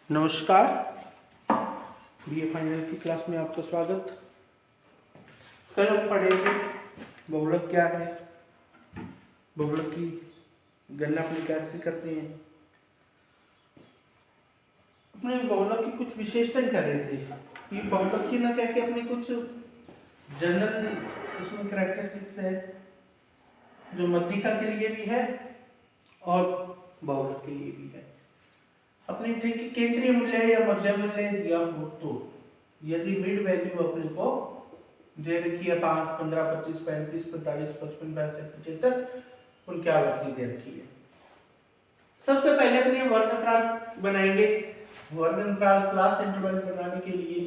नमस्कार। BA final की class में आपका स्वागत। कल हम पढ़े थे बहुलक क्या है, बहुलक की गणना अपने कैसे करते हैं। अपने बहुलक की कुछ विशेषताएं कर रहे थे। ये बहुलक की ना क्या कि अपने कुछ जनरल इसमें कैरेक्टरिस्टिक्स है जो मध्यिका के लिए भी है और बहुलक के लिए भी है। अपने थे कि केंद्रीय मूल्य या मध्य मूल्य दिया हो तो यदि मिड वैल्यू अपने को दे रखी है 5, 15, 25, 35, 45, 55, 62, 75 उनकी आवृत्ति दे रखी है। सबसे पहले अपने वर्ग अंतराल बनाएंगे। वर्ग अंतराल क्लास इंटरवल बनाने के लिए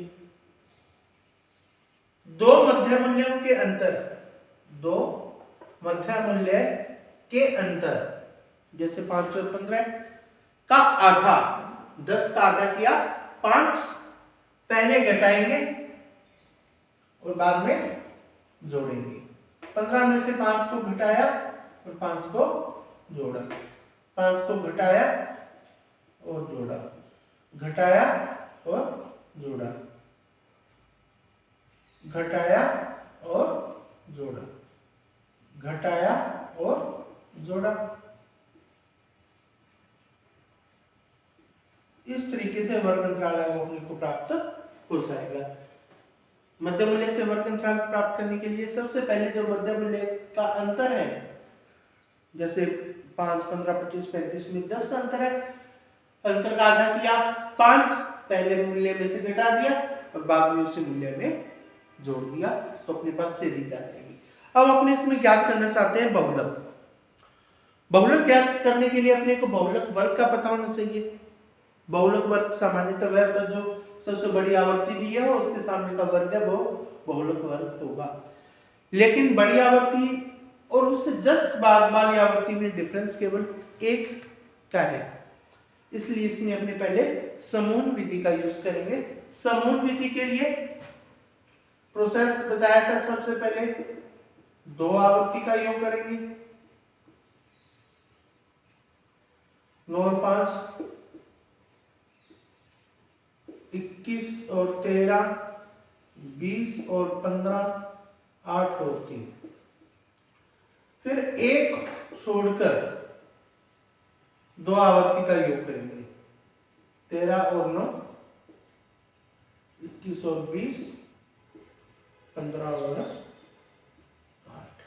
दो मध्य मूल्यों के अंतर जैसे 5 और 15 का आधा, 10 का आधा किया 5, पहले घटाएंगे और बाद में जोड़ेंगे। 15 में से 5 को घटाया और 5 को जोड़ा, 5 को घटाया और जोड़ा, घटाया और जोड़ा, घटाया और जोड़ा, घटाया और जोड़ा। इस तरीके से वर्ग अंतराल अपने को प्राप्त हो जाएगा। मध्य मूल्य से वर्ग अंतराल प्राप्त करने के लिए सबसे पहले जो मध्य मूल्य का अंतर है, जैसे 5, 15, 25, 35 में 10 का अंतर है, अंतर का आधा किया 5, पहले मूल्य में से घटा दिया और बाद में उसी मूल्य में जोड़ दिया तो अपने पास सीरीज आ जाएगी। अब अपने इसमें ज्ञात करना चाहते हैं बहुलक। बहुलक ज्ञात करने के लिए अपने को बहुलक वर्ग का पता होना चाहिए। बहुलक वर्ग सामान्यतः वह होता है जो सबसे बड़ी आवर्ती दी है और उसके सामने का वर्ग है वो बहुलक वर्ग होगा। लेकिन बड़ी आवर्ती और उससे जस्ट बाद वाली आवर्ती में डिफरेंस केवल एक का है, इसलिए इसमें अपने पहले समूह विधि का यूज करेंगे। समूह विधि के लिए प्रोसेस बताया था, सबसे पहले दो आवर्ती का योग करेंगे, 9 और 5, 21 और 13, 20 और 15, 8 और 3। फिर एक छोड़कर दो आवर्ती का योग करेंगे, 13 और 9, 21 और 20, 15 और 8।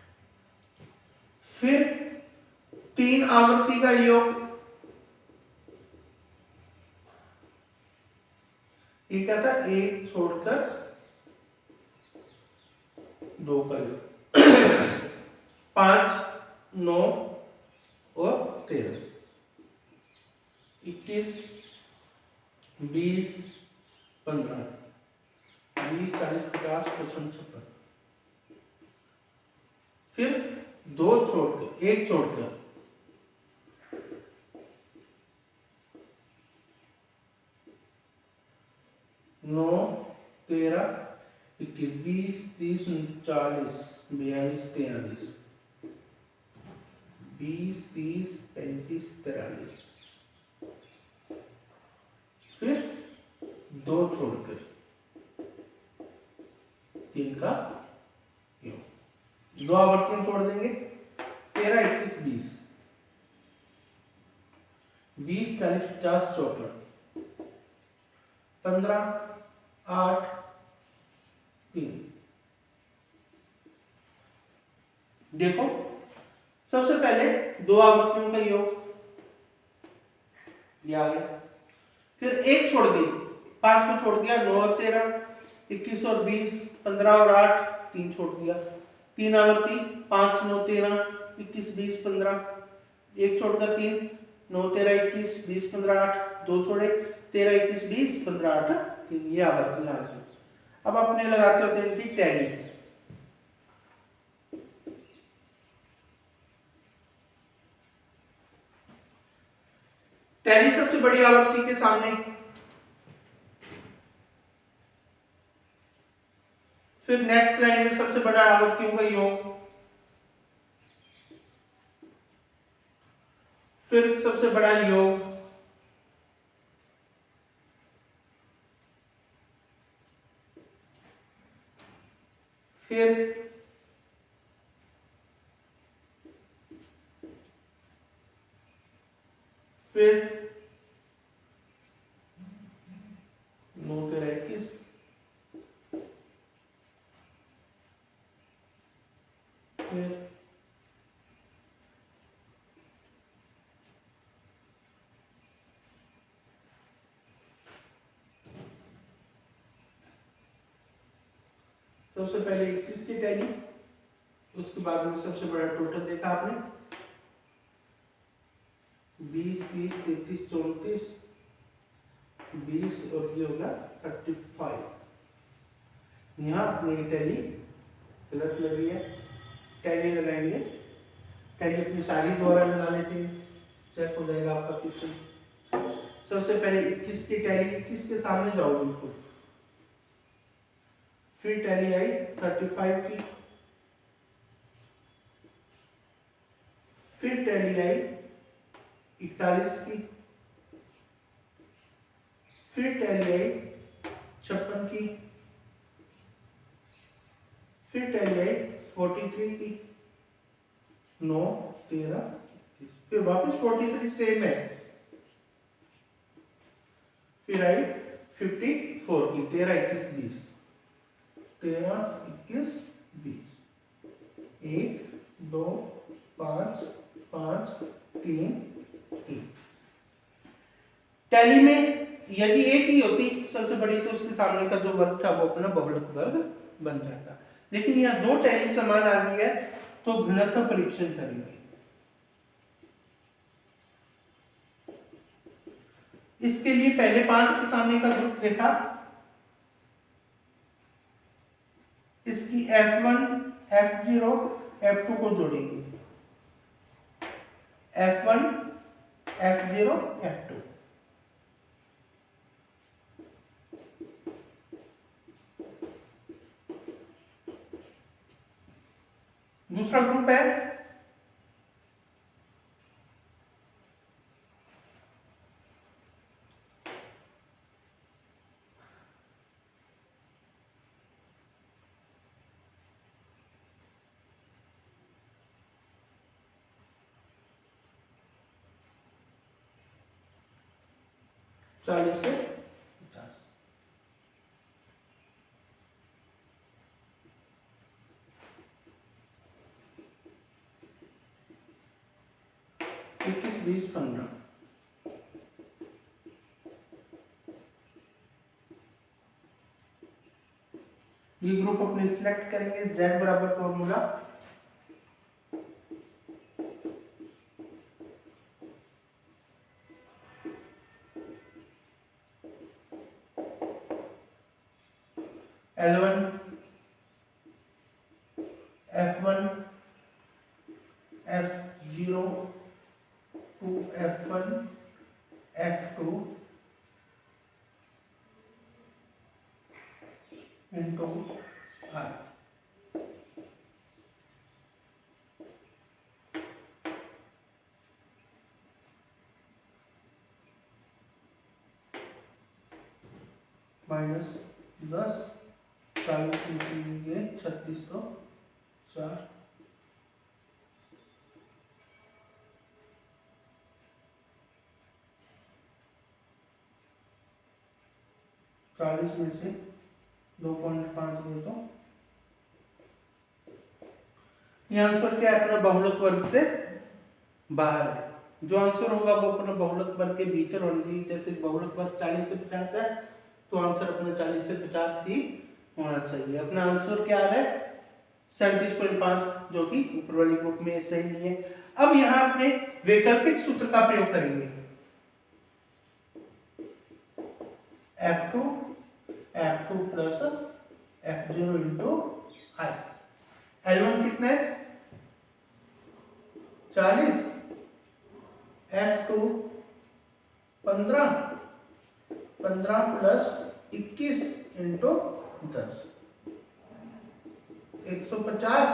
फिर तीन आवर्ती का योग, ये क्या था, एक छोड़कर दो का योग, 5, 9 और 13, 21, 20, 15, 20, 40, 50, 55, 56। फिर दो छोड़कर, एक छोड़कर 9, 13, 21, 20, 30, 39, 42, 43, 20, 30, 35, 43। फिर दो छोड़कर तीन का योग, दो आवर्तियां छोड़ देंगे, 13, 21, 20, 20, 40, 50, 54, 15, 8, 3। देखो सबसे पहले दो आवर्तियों का योग दिया गया, फिर एक छोड़ दी, 5 को छोड़ दिया, 9 और 13, 21 और 20, 15 और 8, 3 छोड़ दिया, तीन आवर्ती 5, 9, 13, 21, 20, 15, एक छोड़कर 3, 9, 13, 21, 20, 15, 8, दो छोड़े, 13, 21, 20, 15, 8, 3। ये आवर्ती आ गई। अब अपने लगाते होते हैं इनकी टैली। टैली सबसे बड़ी आवर्ती के सामने, फिर नेक्स्ट लाइन में सबसे बड़ा आवर्तियों का योग, फिर सबसे बड़ा योग, फिर फिर 9 तेरह 21, फिर सबसे पहले 21 की टैली, उसके बाद में सबसे बड़ा टोटल देखा आपने 20 30 33 34 20 और ये होगा 35। यहाँ अपनी टैली गलत लगी है, टैली लगाएंगे, टैली अपनी सारी द्वारा लगा लेते हैं, चेक हो जाएगा आपका क्वेश्चन। सबसे पहले 21 की टैली 21 के सामने जाओ बिल्कुल, फिर टैली आई 35 की, फिर टैली आई 41 की, फिर टैली आई 56 की, फिर टैली आई 43 की, 9 13 फिर वापस 43 सेम है, फिर आई 54 की, 13 21 20, 13 21 20, 1 2 5 5 3 1। टैली में यदि एक ही होती सबसे बड़ी तो उसके सामने का जो वर्ग था वो अपना बहुलक वर्ग बन जाता, लेकिन यहाँ दो टैली समान आ गई है तो घनत्व परीक्षण करेंगे। इसके लिए पहले 5 के सामने का ग्रुप देखा, इसकी F1 F0 F2 को जोड़ेंगे, F1 F0 F2। दूसरा ग्रुप है चालीस से 50। इक्कीस 20 15। ये ग्रुप अपने सिलेक्ट करेंगे, Z बराबर formula L1 F1 F0 to F1 F2 into R। Minus 10 40 निकलेंगे 36 तो 4 40 में से 2.5 गए तो ये आंसर क्या है, अपना बहुलक वर्ग से बाहर है। जो आंसर होगा वो अपना बहुलक वर्ग के भीतर होना चाहिए। जैसे बहुलक वर्ग 40 से 50 है तो आंसर अपना 40 से 50 ही होना चाहिए। अपना आंसर क्या है 37.5, जो कि ऊपर वाली ग्रुप में सही नहीं है। अब यहाँ अपने वैकल्पिक सूत्र का प्रयोग करेंगे, F2 प्लस F0 इंटू आई। L1 कितना है 40, F2 15 प्लस 21 इंटू 10 150,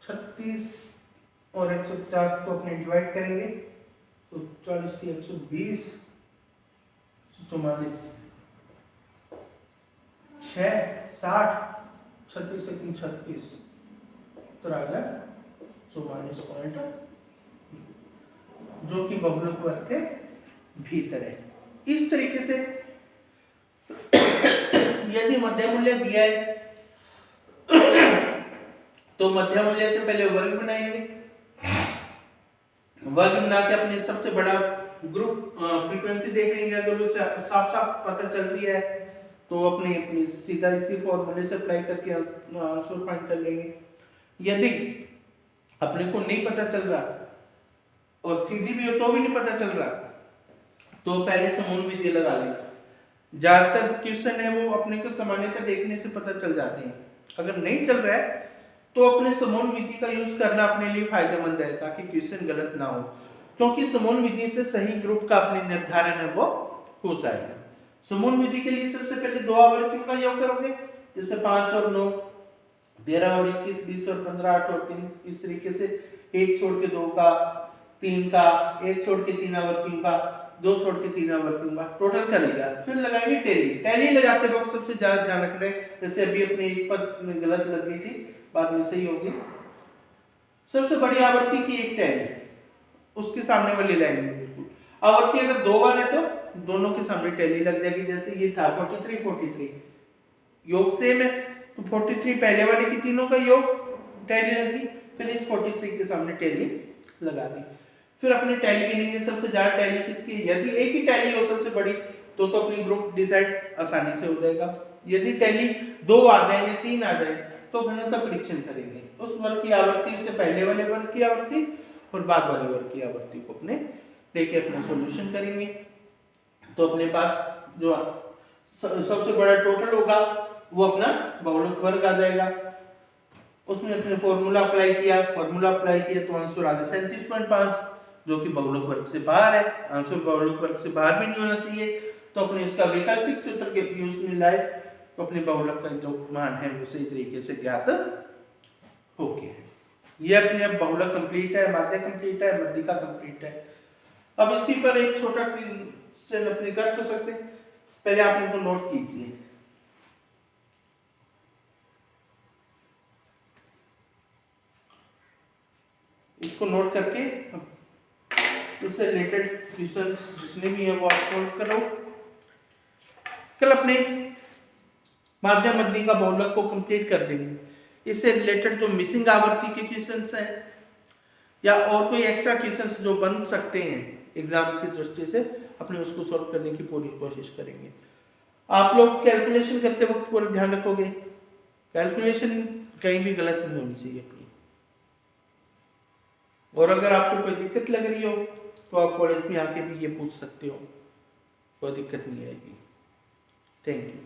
36 और 150 को अपने डिवाइड करेंगे तो 40 की 120 44 60 36 सेकंड 36 तो आ गया 44 पॉइंट, जो कि बहुलक वर्ग के भीतर है। इस तरीके से यदि मध्य मूल्य दिया है तो मध्य मूल्य से पहले वर्ग बनाएंगे, वर्ग बना के अपने सबसे बड़ा ग्रुप फ्रीक्वेंसी देख लेंगे। अगर उससे साफ साफ पता चल रही है तो अपने अपनी सीधा इसी फॉर्मूले से अप्लाई करके आंसर फाइंड कर लेंगे। यदि अपने को नहीं पता चल रहा और सीधी भी हो तो भी नहीं पता चल रहा तो पहले समूह विधि लगा लेगा। ज्यादातर क्वेश्चन है वो अपने को सामान्यतः देखने से पता चल जाते हैं। अगर नहीं चल रहा है तो अपने समूह विधि का यूज करना अपने लिए फायदेमंद है, ताकि क्वेश्चन गलत ना हो, क्योंकि समूह विधि से सही ग्रुप का अपने निर्धारण है वो हो जाएगा। समूह विधि के लिए सबसे पहले दो आवर्तियों का योग करोगे, जैसे 5 और 9, 13 और 21, 20 और 15, 8 और 3, इस तरीके से एक छोड़ के 2 का, 3 का, एक छोड़ के 3 आवर्तियों का, 2 छोड़ के 3 आवर्तियों का, टोटल कर लिया। फिर लगाएंगे टैली। टैली लगाते वक्त सबसे ज्यादा ध्यान रखना है, जैसे अभी अपने एक पद में गलत लग गई थी, बाद में सही होगी। सबसे बड़ी आवर्ती की एक टैली, उसके सामने वाली लाइन में बिल्कुल आवर्ती अगर 2 बार है तो दोनों के सामने टैली लग जाएगी। जैसे ये था 43 43, योग सेम है तो 43 पहले वाले की तीनों का योग टैली लगी, फिर इस 43 के सामने टैली लगा दी। फिर अपने टैली गिनेंगे, सबसे ज्यादा टैली किसकी है। यदि एक ही टैली हो सबसे बड़ी तो अपनी ग्रुप डिसाइड आसानी से हो जाएगा। यदि टैली 2 आ जाए या 3 आ जाए तो घनत्व परीक्षण करेंगे, उस वर्ग की आवर्ती से पहले वाले वर्ग की आवर्ती और बाद वाले वर्ग की आवर्ती को अपने लेके अपना सॉल्यूशन करेंगे। तो अपने पास जो सबसे बड़ा टोटल होगा वो अपना बहुलक वर्ग आ जाएगा। उसमें अपने फॉर्मूला अप्लाई किया तो आंसर आ गया 37.5, जो कि बहुलक वर्ग से बाहर है। आंसर बहुलक वर्ग से बाहर भी नहीं होना चाहिए, तो अपने इसका वैकल्पिक सूत्र के यूज में लाए तो अपने बहुलक का जो मान है वो सही तरीके से ज्ञात हो गया। ये अपने अब बहुलक कंप्लीट है, माध्य कंप्लीट है, मध्यिका कंप्लीट है। अब इसी पर एक छोटा क्वेश्चन अपने कर सकते हैं, पहले आप इनको नोट कीजिए। इसको नोट करके इससे रिलेटेड क्वेश्चन जितने भी हैं वो आप सॉल्व करो। कल अपने माध्य मध्यिका बहुलक को कंप्लीट कर देंगे। इससे रिलेटेड जो मिसिंग आवर्ती के क्वेश्चंस हैं या और कोई एक्स्ट्रा क्वेश्चंस जो बन सकते हैं एग्जाम की दृष्टि से, अपने उसको सॉल्व करने की पूरी कोशिश करेंगे। आप लोग कैलकुलेशन करते वक्त पूरा ध्यान रखोगे, कैलकुलेशन कहीं भी गलत नहीं होनी चाहिए अपनी। और अगर आपको कोई दिक्कत लग रही हो तो आप कॉलेज में आके भी ये पूछ सकते हो, कोई दिक्कत नहीं आएगी। Thank you.